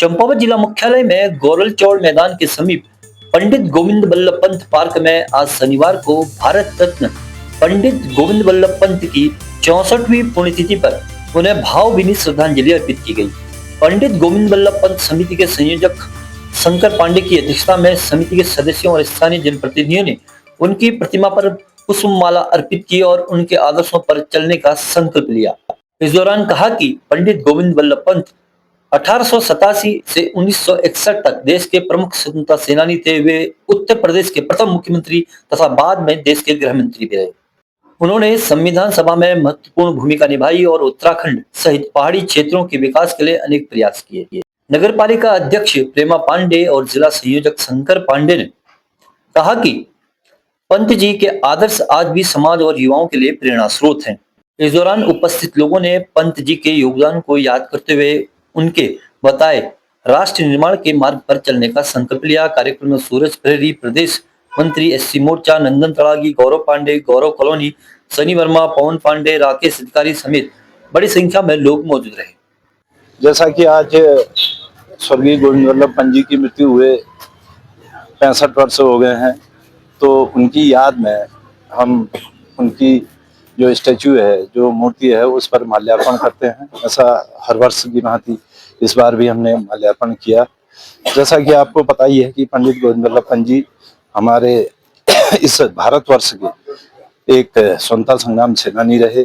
चंपावत जिला मुख्यालय में गोरल चौड़ मैदान के समीप पंडित गोविंद बल्लभ पंत पार्क में आज शनिवार को भारत रत्न पंडित गोविंद बल्लभ पंत की 64वीं पुण्यतिथि पर उन्हें भावभीनी श्रद्धांजलि अर्पित की गई। पंडित गोविंद बल्लभ पंत समिति के संयोजक शंकर पांडे की अध्यक्षता में समिति के सदस्यों और स्थानीय जनप्रतिनिधियों ने उनकी प्रतिमा पर पुष्पमाला अर्पित की और उनके आदर्शों पर चलने का संकल्प लिया। इस दौरान कहा कि पंडित गोविंद बल्लभ पंत 1887 से 1961 तक देश के प्रमुख स्वतंत्रता सेनानी थे। वे उत्तर प्रदेश के प्रथम मुख्यमंत्री तथा बाद में देश के गृह मंत्री भी रहे। उन्होंने संविधान सभा में महत्वपूर्ण भूमिका निभाई और उत्तराखंड सहित पहाड़ी क्षेत्रों के विकास के लिए अनेक प्रयास किए। नगर पालिका अध्यक्ष प्रेमा पांडे और जिला संयोजक शंकर पांडे ने कहा कि पंत जी के आदर्श आज भी समाज और युवाओं के लिए प्रेरणा स्रोत हैं। इस दौरान उपस्थित लोगों ने पंत जी के योगदान को याद करते हुए उनके बताए राष्ट्र निर्माण के मार्ग पर चलने का संकल्प लिया। कार्यक्रम में सूरज प्रहरी, प्रदेश मंत्री एससी मोर्चा, नंदन तड़ागी, गौरव पांडे, गौरव कॉलोनी, सनी वर्मा, पवन पांडे, राकेश अधिकारी समेत बड़ी संख्या में लोग मौजूद रहे। जैसा कि आज स्वर्गीय गोविंद बल्लभ पंत जी की मृत्यु हुए 65 वर्ष हो गए हैं, तो उनकी याद में हम उनकी जो स्टैचू है, जो मूर्ति है, उस पर माल्यार्पण करते हैं। ऐसा हर वर्ष की भांति इस बार भी हमने माल्यार्पण किया। जैसा कि आपको पता ही है कि पंडित गोविंद बल्लभ पंत जी हमारे इस भारतवर्ष के एक स्वतंत्रता संग्राम सेनानी रहे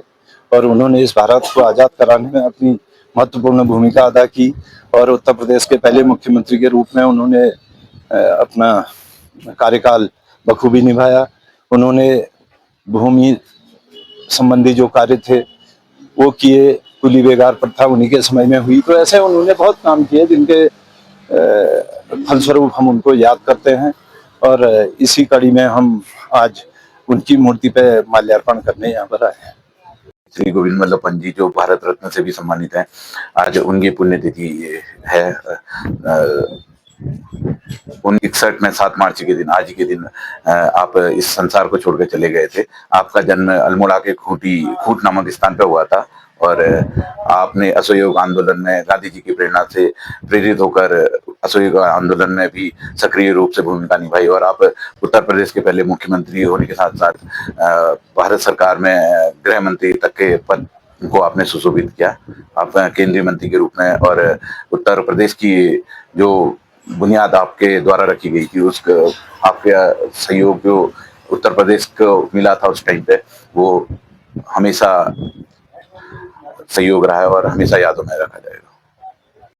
और उन्होंने इस भारत को आज़ाद कराने में अपनी महत्वपूर्ण भूमिका अदा की और उत्तर प्रदेश के पहले मुख्यमंत्री के रूप में उन्होंने अपना कार्यकाल बखूबी निभाया। उन्होंने भूमि संबंधी जो कार्य थे वो किए। कुली बेगार प्रथा उन्हीं के समय में हुई। तो ऐसे उन्होंने बहुत काम किए जिनके फलस्वरूप हम उनको याद करते हैं और इसी कड़ी में हम आज उनकी मूर्ति पे माल्यार्पण करने यहाँ पर आए हैं। श्री गोविंद बल्लभ पंत जी जो भारत रत्न से भी सम्मानित हैं, आज उनकी पुण्यतिथि है। 1961 में 7 मार्च के दिन, आज के दिन आप इस संसार को छोड़कर चले गए थे। आपका जन्म अल्मोड़ा के खूट नामक स्थान पे हुआ था और आपने असहयोग आंदोलन में गांधी जी की प्रेरणा से प्रेरित होकर असहयोग आंदोलन में भी सक्रिय रूप से भूमिका निभाई और आप उत्तर प्रदेश के पहले मुख्यमंत्री होने के साथ साथ भारत सरकार में गृह मंत्री तक के पद को आपने सुशोभित किया। आप केंद्रीय मंत्री के रूप में और उत्तर प्रदेश की जो बुनियाद आपके द्वारा रखी गई थी, उसका आपका सहयोग जो उत्तर प्रदेश को मिला था उस टाइम पे, वो हमेशा सहयोग रहा है और हमेशा यादों में रखा जाएगा।